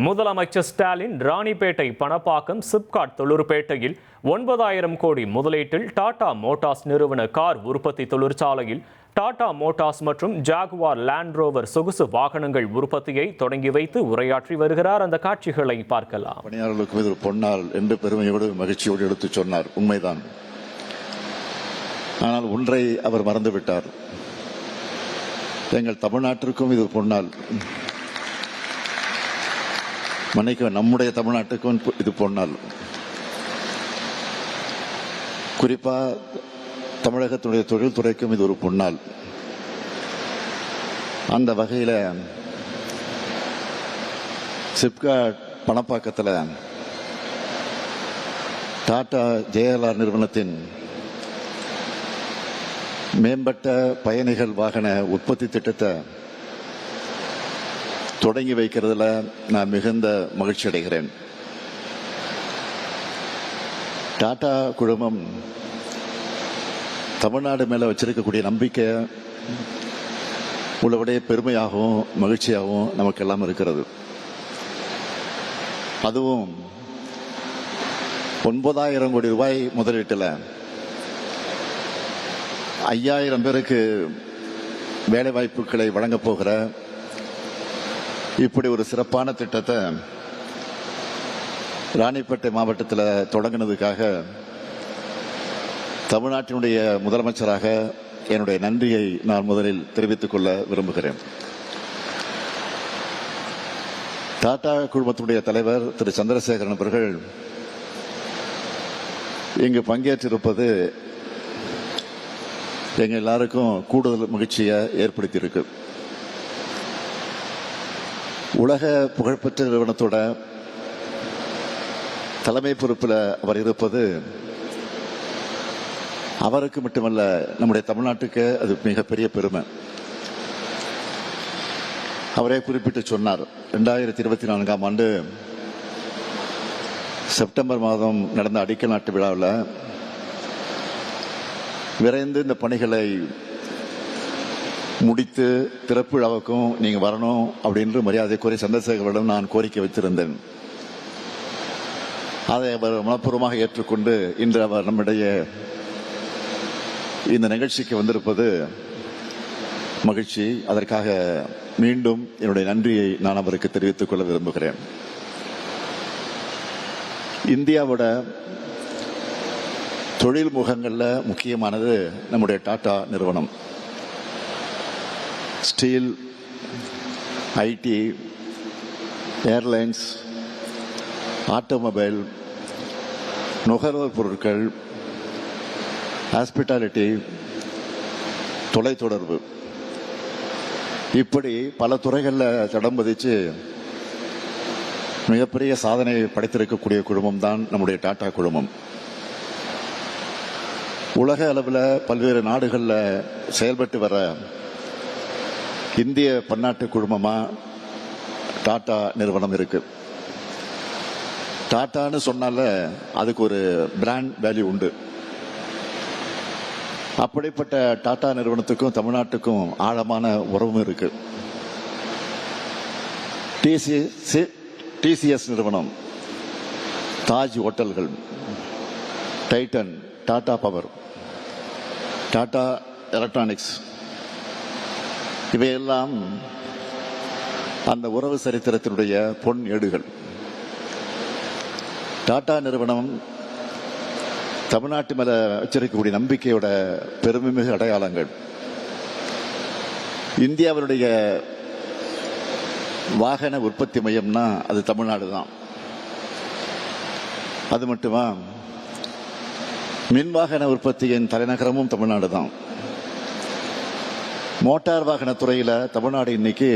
முதலமைச்சர் ஸ்டாலின் ராணிப்பேட்டை பணப்பாக்கம் சிப்காட் தொழிற்பேட்டையில் 9,000 கோடி முதலீட்டில் டாடா மோட்டார்ஸ் நிறுவன கார் உற்பத்தி தொழிற்சாலையில் டாடா மோட்டார்ஸ் மற்றும் ஜாகுவார் லேண்ட் ரோவர் சொகுசு வாகனங்கள் உற்பத்தியை தொடங்கி வைத்து உரையாற்றி வருகிறார். அந்த காட்சிகளை பார்க்கலாம். பணியாளர்களுக்கு இது ஒரு பொன்னாள் என்று பெருமையோடு மகிழ்ச்சியோடு எடுத்துச் சொன்னார். உண்மைதான். ஆனால் ஒன்றை அவர் மறந்துவிட்டார். எங்கள் தமிழ்நாட்டிற்கும் இது பொன்னாள். மன்னிக்க, நம்முடைய தமிழ்நாட்டுக்கும் இது பொன்னாள். குறிப்பா தமிழகத்துடைய தொழில்துறைக்கும் இது ஒரு பொன்னாள். அந்த வகையில் சிப்காட் பணப்பாக்கத்தில் டாடா ஜேஎல்ஆர் நிறுவனத்தின் மேம்பட்ட பயணிகள் வாகன உற்பத்தி திட்டத்தை தொடங்கி வைக்கிறதுல நான் மிகுந்த மகிழ்ச்சி அடைகிறேன். டாடா குழுமம் தமிழ்நாடு மேல வச்சிருக்கக்கூடிய நம்பிக்கை உள்ளபடியே பெருமையாகவும் மகிழ்ச்சியாகவும் நமக்கு எல்லாம் இருக்கிறது. அதுவும் 9,000 கோடி ரூபாய் முதலீட்டில் 5,000 பேருக்கு வேலை வாய்ப்புகளை வழங்கப் போகிற இப்படி ஒரு சிறப்பான திட்டத்தை ராணிப்பேட்டை மாவட்டத்தில் தொடங்கினதுக்காக தமிழ்நாட்டினுடைய முதலமைச்சராக என்னுடைய நன்றியை நான் முதலில் தெரிவித்துக் கொள்ள விரும்புகிறேன். டாடா குழுமத்தினுடைய தலைவர் திரு சந்திரசேகரன் அவர்கள் இங்கு பங்கேற்றிருப்பது எங்க எல்லாருக்கும் கூடுதல் மகிழ்ச்சியை ஏற்படுத்தியிருக்கு. உலக புகழ்பெற்ற நிறுவனத்தோட தலைமை பொறுப்பில் அவர் இருப்பது அவருக்கு மட்டுமல்ல, நம்முடைய தமிழ்நாட்டுக்கு அது மிகப்பெரிய பெருமை. அவரே குறிப்பிட்டு சொன்னார், 2024ஆம் ஆண்டு செப்டம்பர் மாதம் நடந்த அடிக்கல் நாட்டு விழாவில் விரைந்து இந்த பணிகளை முடித்து திறப்பு விழாவுக்கும் நீங்க வரணும் அப்படின்னு மரியாதைக்குரிய சந்திரசேகரிடம் நான் கோரிக்கை வைத்திருந்தேன். அதை அவர் மனப்பூர்வமாக ஏற்றுக்கொண்டு இன்று அவர் நம்மிடையே இந்த நிகழ்ச்சிக்கு வந்திருப்பது மகிழ்ச்சி. அதற்காக மீண்டும் என்னுடைய நன்றியை நான் அவருக்கு தெரிவித்துக் கொள்ள விரும்புகிறேன். இந்தியாவோட தொழில் முகங்கள்ல முக்கியமானது நம்முடைய டாடா நிறுவனம். ஸ்டீல், ஐடி, ஏர்லைன்ஸ், ஆட்டோமொபைல், நுகர்வோர் பொருட்கள், ஹாஸ்பிட்டாலிட்டி, தொலைத்தொடர்பு, இப்படி பல துறைகளில் தடம் பதிச்சு மிகப்பெரிய சாதனை படைத்திருக்கக்கூடிய குழுமம் தான் நம்முடைய டாடா குழுமம். உலக அளவில் பல்வேறு நாடுகளில் செயல்பட்டு வர இந்திய பன்னாட்டு குழுமமா டாடா நிறுவனம் இருக்கு. டாட்டான்னு சொன்னால அதுக்கு ஒரு பிராண்ட் வேல்யூ உண்டு. அப்படிப்பட்ட டாடா நிறுவனத்துக்கும் தமிழ்நாட்டுக்கும் ஆழமான உறவும் இருக்கு. டிசிஎஸ் நிறுவனம், தாஜ் ஹோட்டல்கள், Titan, Tata power, Tata electronics, இவையெல்லாம் அந்த உறவு சரித்திரத்தினுடைய பொன் ஏடுகள். டாடா நிறுவனம் தமிழ்நாட்டு மேல வச்சிருக்கக்கூடிய நம்பிக்கையோட பெருமைமிகு அடையாளங்கள். இந்தியாவுடைய வாகன உற்பத்தி மையம்னா அது தமிழ்நாடு தான். அது மட்டுமா, மின் வாகன உற்பத்தியின் தலைநகரமும் தமிழ்நாடு தான். மோட்டார் வாகன துறையில தமிழ்நாடு இன்னைக்கு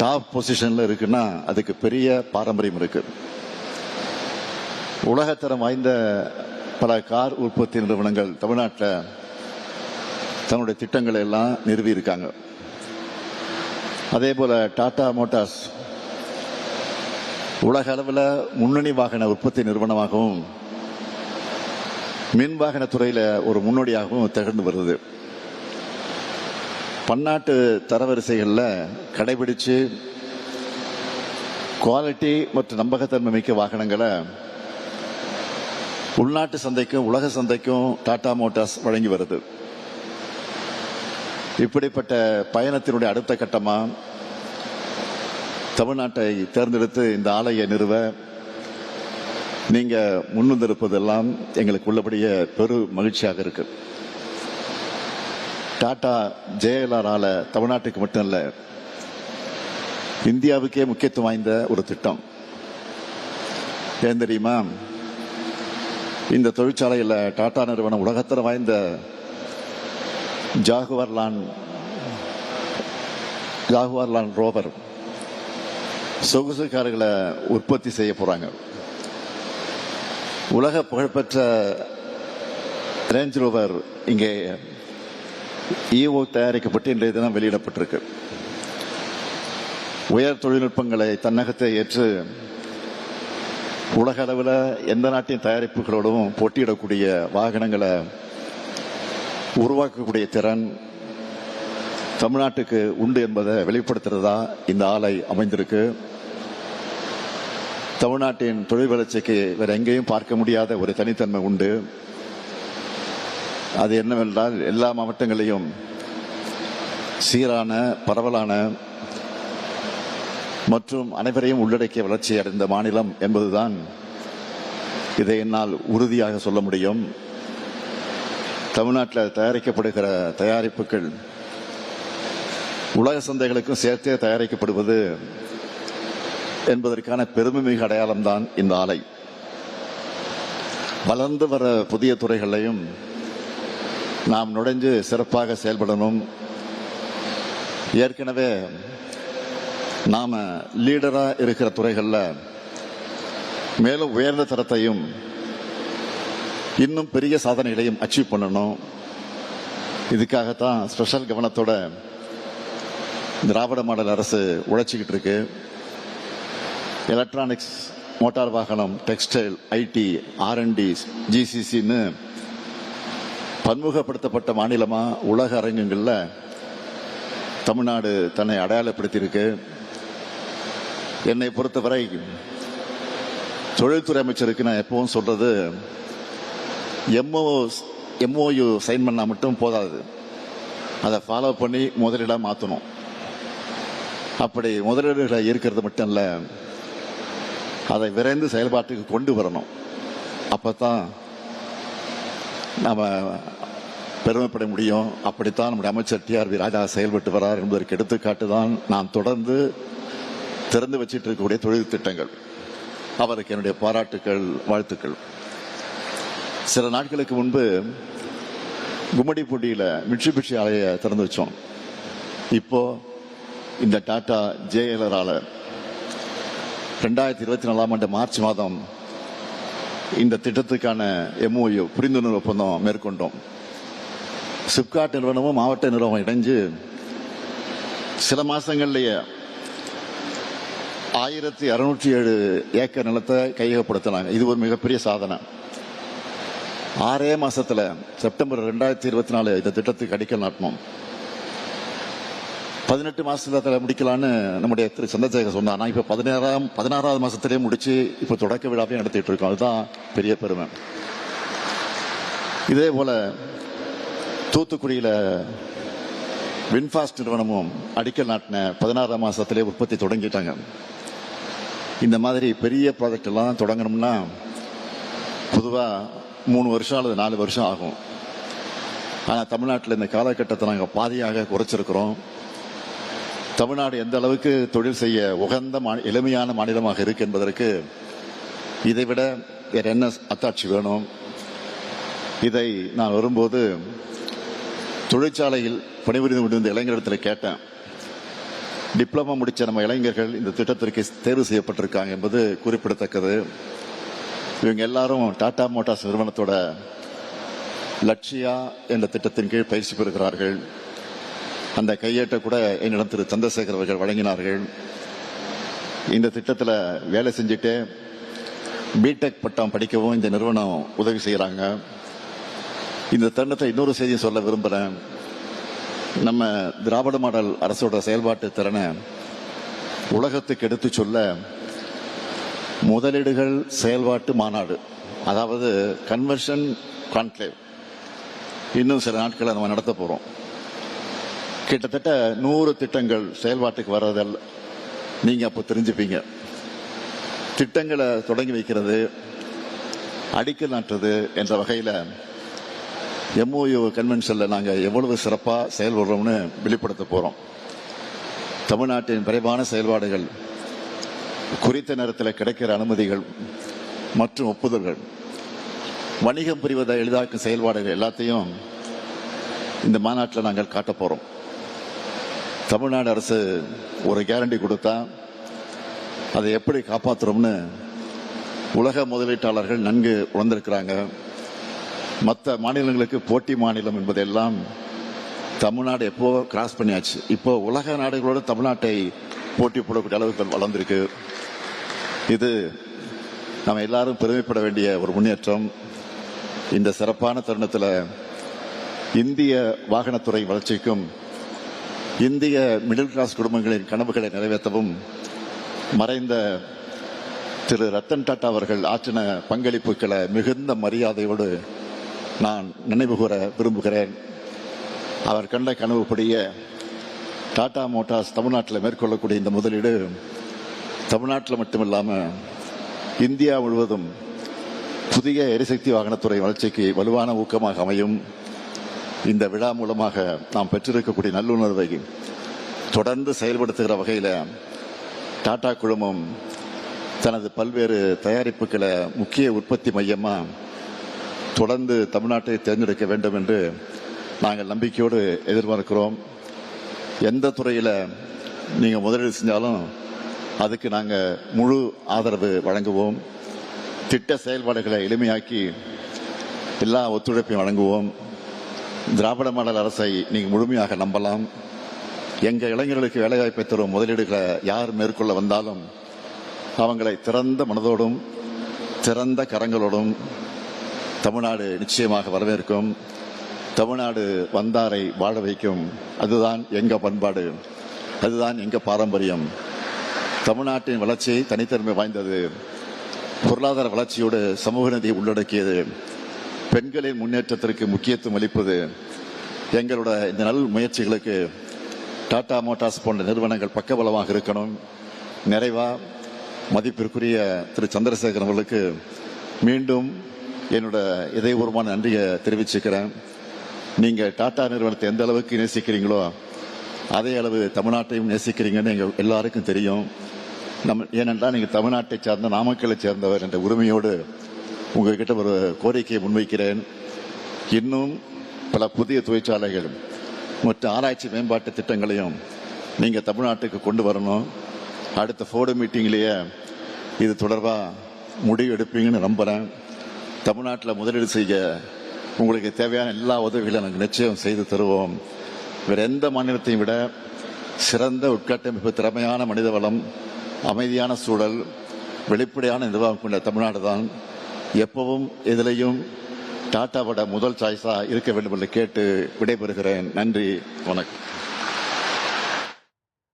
டாப் பொசிஷன்ல இருக்குன்னா அதுக்கு பெரிய பாரம்பரியம் இருக்கு. உலகத்தரம் வாய்ந்த பல கார் உற்பத்தி நிறுவனங்கள் தமிழ்நாட்டில் தன்னுடைய திட்டங்களை எல்லாம் நிறுவி இருக்காங்க. அதே போல டாடா மோட்டார்ஸ் உலக அளவில் முன்னணி வாகன உற்பத்தி நிறுவனமாகவும் மின் வாகன துறையில ஒரு முன்னோடியாகவும் திகழ்ந்து வருது. பன்னாட்டு தரவரிசைகளில் கடைபிடிச்சு குவாலிட்டி மற்றும் நம்பகத்தன்மை மிக்க வாகனங்களை உள்நாட்டு சந்தைக்கும் உலக சந்தைக்கும் டாடா மோட்டார்ஸ் வழங்கி வருது. இப்படிப்பட்ட பயணத்தினுடைய அடுத்த கட்டமா தமிழ்நாட்டை தேர்ந்தெடுத்து இந்த ஆலையை நிறுவ நீங்க முன்வந்திருப்பதெல்லாம் எங்களுக்கு உள்ளபடியே பெரு மகிழ்ச்சியாக இருக்கு. டாடா JLR ஆல தமிழ்நாட்டுக்கு மட்டும் இல்ல, இந்தியாவுக்கே முக்கியத்துவம் வாய்ந்த ஒரு திட்டம். ஏன் தெரியுமா? இந்த தொழிற்சாலையில் டாடா நிறுவனம் உலகத்தரம் வாய்ந்த ஜாகுவார் லேண்ட் ரோவர் சொகுசு கார்களை உற்பத்தி செய்ய போறாங்க. உலக புகழ்பெற்ற ரேஞ்ச் ரோவர் இங்கே EVO தயாரிக்கப்பட்டு இன்றைய தினம் வெளியிடப்பட்டிருக்கு. உயர் தொழில்நுட்பங்களை தன்னகத்தை ஏற்று உலக அளவில் எந்த நாட்டின் தயாரிப்புகளோடும் போட்டியிடக்கூடிய வாகனங்களை உருவாக்கக்கூடிய திறன் தமிழ்நாட்டுக்கு உண்டு என்பதை வெளிப்படுத்துறதா இந்த ஆலை அமைந்திருக்கு. தமிழ்நாட்டின் தொழில் வளர்ச்சிக்கு வேற எங்கேயும் பார்க்க முடியாத ஒரு தனித்தன்மை உண்டு. அது என்னவென்றால் எல்லா மாவட்டங்களையும் சீரான, பரவலான மற்றும் அனைவரையும் உள்ளடக்கிய வளர்ச்சி அடைந்த மாநிலம் என்பதுதான் இதை என்னால் உறுதியாக சொல்ல முடியும். தமிழ்நாட்டில் தயாரிக்கப்படுகிற தயாரிப்புகள் உலக சந்தைகளுக்கும் சேர்த்தே தயாரிக்கப்படுவது என்பதற்கான பெருமைமிகு அடையாளம்தான் இந்த ஆலை. வளர்ந்து வர புதிய துறைகளையும் நாம் நுழைஞ்சு சிறப்பாக செயல்படணும். ஏற்கனவே நாம லீடரா இருக்கிற துறைகள்ல மேலும் உயர்ந்த தரத்தையும் இன்னும் பெரிய சாதனைகளையும் அச்சீவ் பண்ணணும். இதுக்காகத்தான் ஸ்பெஷல் கவனத்தோட திராவிட மாடல் அரசு உழைச்சிக்கிட்டு இருக்கு. எலக்ட்ரானிக்ஸ், மோட்டார் வாகனம், டெக்ஸ்டைல், IT, R&D, GCCன்னு பன்முகப்படுத்தப்பட்ட மாநிலமா உலக அரங்கங்கள்ல தமிழ்நாடு தன்னை அடையாளப்படுத்தியிருக்கு. என்னை பொறுத்தவரை தொழில்துறை அமைச்சருக்கு நான் எப்பவும் சொல்றது, MOU சைன் பண்ணா மட்டும் போதாது, அதை ஃபாலோ பண்ணி முதலீடா மாற்றணும். அப்படி முதலீடுகளை இருக்கிறது மட்டும் இல்ல, அதை விரைந்து செயல்பாட்டுக்கு கொண்டு வரணும். அப்பதான் நாம பெருமைப்பட முடியும். அப்படித்தான் நம்முடைய அமைச்சர் TRV ராஜா செயல்பட்டு வரார் என்பதற்கு எடுத்துக்காட்டு தான் நான் தொடர்ந்து திறந்து வச்சிட்டு இருக்கக்கூடிய தொழில் திட்டங்கள். அவருக்கு என்னுடைய பாராட்டுக்கள், வாழ்த்துக்கள். சில நாட்களுக்கு முன்பு கும்மிடிப்பூண்டியில மிட்சுபிஷி ஆலையை திறந்து வச்சோம். இப்போ இந்த டாடா JLR ஆல 2024 மார்ச் மாதம் இந்த திட்டத்துக்கான MOU புரிந்துணர்வு ஒப்பந்தம் மேற்கொண்டோம். சிப்காட் நிறுவனமும் மாவட்ட நிறுவனம் இணைஞ்சு சில மாசங்கள்லயே 1607 ஏக்கர் நிலத்தை கையகப்படுத்தினாங்க. இது ஒரு மிகப்பெரிய சாதனை. 6 மாசத்துல செப்டம்பர் 2024 இந்த திட்டத்துக்கு அடிக்கல் நாட்டணும். 18 மாசத்துல முடிக்கலான்னு நம்முடைய திரு சந்திரசேகர் சொன்னார். இப்ப 16வது மாசத்திலேயே முடிச்சு இப்ப தொடக்க விழாவையும் நடத்திட்டு இருக்கோம். அதுதான் பெரிய பெருமை. இதே போல தூத்துக்குடியில வின்ஃபாஸ்ட் நிறுவனமும் அடிக்கல் நாட்டின 16ஆம் மாசத்திலே உற்பத்தி தொடங்கிட்டாங்க. இந்த மாதிரி பெரிய ப்ராஜெக்ட் எல்லாம் தொடங்கணும்னா பொதுவா 3 வருஷம் அல்லது 4 வருஷம் ஆகும். ஆனா தமிழ்நாட்டில் இந்த காலகட்டத்தை நாங்கள் பாதியாக குறைச்சிருக்கிறோம். தமிழ்நாடு எந்த அளவுக்கு தொழில் செய்ய உகந்த எளிமையான மாநிலமாக இருக்கு என்பதற்கு இதைவிட வேற என்ன அத்தாட்சி வேணும்? இதை நான் வரும்போது தொழிற்சாலையில் பணிபுரிந்து கொண்டிருந்த இளைஞரிடத்தில் கேட்டேன். டிப்ளமா முடிச்ச நம்ம இளைஞர்கள் இந்த திட்டத்திற்கு தேர்வு செய்யப்பட்டிருக்காங்க என்பது குறிப்பிடத்தக்கது. இவங்க எல்லாரும் டாடா மோட்டார்ஸ் நிறுவனத்தோட லட்சியா என்ற திட்டத்தின் கீழ் பயிற்சி பெறுகிறார்கள். அந்த கையேட்டை கூட என்னிடம் திரு சந்திரசேகர் அவர்கள் வழங்கினார்கள். இந்த திட்டத்தில் வேலை செஞ்சுட்டு பிடெக் பட்டம் படிக்கவும் இந்த நிறுவனம் உதவி செய்யறாங்க. இந்த தருணத்தை இன்னொரு செய்தியை சொல்ல விரும்புகிறேன். நம்ம திராவிட மாடல் அரசோட செயல்பாட்டு திறனை உலகத்துக்கு எடுத்து சொல்ல முதலீடுகள் செயல்பாட்டு மாநாடு, அதாவது கன்வர்ஷன் கான்க்ளேவ், இன்னும் சில நாட்களை நம்ம நடத்த போறோம். கிட்டத்தட்ட 100 திட்டங்கள் செயல்பாட்டுக்கு வர்றதல்ல, நீங்க அப்போ தெரிஞ்சுப்பீங்க. திட்டங்களை தொடங்கி வைக்கிறது, அடிக்கல் நாட்டுறது என்ற வகையில் MOU கன்வென்ஷன்ல நாங்க எவ்வளவு சிறப்பா செயல்படுறோம்னு வெளிப்படுத்த போறோம். தமிழ்நாட்டின் விரைவான செயல்பாடுகள், குறித்த நேரத்தில் கிடைக்கிற அனுமதிகள் மற்றும் ஒப்புதல்கள், வணிகம் புரிவதை எளிதாக்கும் செயல்பாடுகள் எல்லாத்தையும் இந்த மாநாட்டில் நாங்கள் காட்ட போறோம். தமிழ்நாடு அரசு ஒரு கேரண்டி கொடுத்தா அதை எப்படி காப்பாற்றுறோம்னு உலக முதலீட்டாளர்கள் நன்கு உணர்ந்திருக்கிறாங்க. மற்ற மாநிலங்களுக்கு போட்டி மாநிலம் என்பதெல்லாம் தமிழ்நாடு எப்போ கிராஸ் பண்ணியாச்சு. இப்போ உலக நாடுகளோடு தமிழ்நாட்டை போட்டி போடக்கூடிய அளவுக்கு வளர்ந்திருக்கு. இது நம்ம எல்லாரும் பெருமைப்பட வேண்டிய ஒரு முன்னேற்றம். இந்த சிறப்பான தருணத்தில் இந்திய வாகனத்துறை வளர்ச்சிக்கும் இந்திய மிடில் கிளாஸ் குடும்பங்களின் கனவுகளை நிறைவேற்றவும் மறைந்த திரு ரத்தன் டாடா அவர்கள் ஆற்றின பங்களிப்புகளை மிகுந்த மரியாதையோடு நான் நினைவு கூற விரும்புகிறேன். அவர் கண்ட கனவுப்படியே டாடா மோட்டார்ஸ் தமிழ்நாட்டில் மேற்கொள்ளக்கூடிய இந்த முதலீடு தமிழ்நாட்டில் மட்டுமில்லாமல் இந்தியா முழுவதும் புதிய எரிசக்தி வாகனத்துறை வளர்ச்சிக்கு வலுவான ஊக்கமாக அமையும். இந்த விழா மூலமாக நாம் பெற்றிருக்கக்கூடிய நல்லுணர்வை தொடர்ந்து செயல்படுத்துகிற வகையில் டாடா குழுமம் தனது பல்வேறு தயாரிப்புகளை முக்கிய உற்பத்தி மையமாக தொடர்ந்து தமிழ்நாட்டை தேர்ந்தெடுக்க வேண்டும் என்று நாங்கள் நம்பிக்கையோடு எதிர்பார்க்கிறோம். எந்த துறையில் நீங்கள் முதலீடு செஞ்சாலும் அதுக்கு நாங்கள் முழு ஆதரவு வழங்குவோம். திட்ட செயல்பாடுகளை எளிமையாக்கி எல்லா ஒத்துழைப்பையும் வழங்குவோம். திராவிட மாடல் அரசை நீங்கள் முழுமையாக நம்பலாம். எங்கள் இளைஞர்களுக்கு வேலைவாய்ப்பை தரும் முதலீடுகளை யார் மேற்கொள்ள வந்தாலும் அவங்களை திறந்த மனதோடும் திறந்த கரங்களோடும் தமிழ்நாடு நிச்சயமாக வரவேற்கும். தமிழ்நாடு வந்தாரை வாழ வைக்கும். அதுதான் எங்க பண்பாடு, அதுதான் எங்க பாரம்பரியம். தமிழ்நாட்டின் வளர்ச்சி தனித்தன்மை வாய்ந்தது. பொருளாதார வளர்ச்சியோடு சமூக நீதியை உள்ளடக்கியது. பெண்களின் முன்னேற்றத்திற்கு முக்கியத்துவம் அளிப்பது. எங்களோட இந்த நல் முயற்சிகளுக்கு டாடா மோட்டார்ஸ் போன்ற நிறுவனங்கள் பக்கபலமாக இருக்கணும். நிறைவா மதிப்பிற்குரிய திரு சந்திரசேகரன் அவர்களுக்கு மீண்டும் என்னோட இதயபூர்வமான நன்றியை தெரிவிச்சுக்கிறேன். நீங்க டாடா நிறுவனத்தை எந்த அளவுக்கு நேசிக்கிறீங்களோ அதே அளவு தமிழ்நாட்டையும் நேசிக்கிறீங்கன்னு எங்க எல்லாருக்கும் தெரியும். ஏனென்றால் நீங்க தமிழ்நாட்டை சார்ந்த நாமக்கலை சேர்ந்தவர் என்ற உரிமையோடு உங்ககிட்ட ஒரு கோரிக்கையை முன்வைக்கிறேன். இன்னும் பல புதிய தொழிற்சாலைகள் மற்றும் ஆராய்ச்சி மேம்பாட்டு திட்டங்களையும் நீங்க தமிழ்நாட்டுக்கு கொண்டு வரணும். அடுத்த ஃபோர்டு மீட்டிங்லேயே இது தொடர்பாக முடிவு எடுப்பீங்கன்னு நம்புகிறேன். தமிழ்நாட்டில் முதலீடு செய்ய உங்களுக்கு தேவையான எல்லா உதவிகளும் நாங்கள் நிச்சயம் செய்து தருவோம். வேறு எந்த மாநிலத்தையும் விட சிறந்த உட்கட்டமைப்பு, திறமையான மனித வளம், அமைதியான சூழல், வெளிப்படையான நிர்வாகம் கொண்ட தமிழ்நாடு தான் எப்பவும் எதிலையும் டாட்டாவோட முதல் சாய்ஸா இருக்க வேண்டும் என்று கேட்டு விடைபெறுகிறேன். நன்றி, வணக்கம்.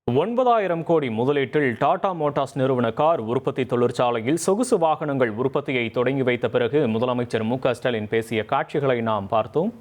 9,000 கோடி முதலீட்டில் டாடா மோட்டார்ஸ் நிறுவன கார் உற்பத்தி தொழிற்சாலையில் சொகுசு வாகனங்கள் உற்பத்தியை தொடங்கி வைத்த பிறகு முதலமைச்சர் மு.க. ஸ்டாலின் பேசிய காட்சிகளை நாம் பார்த்தோம்.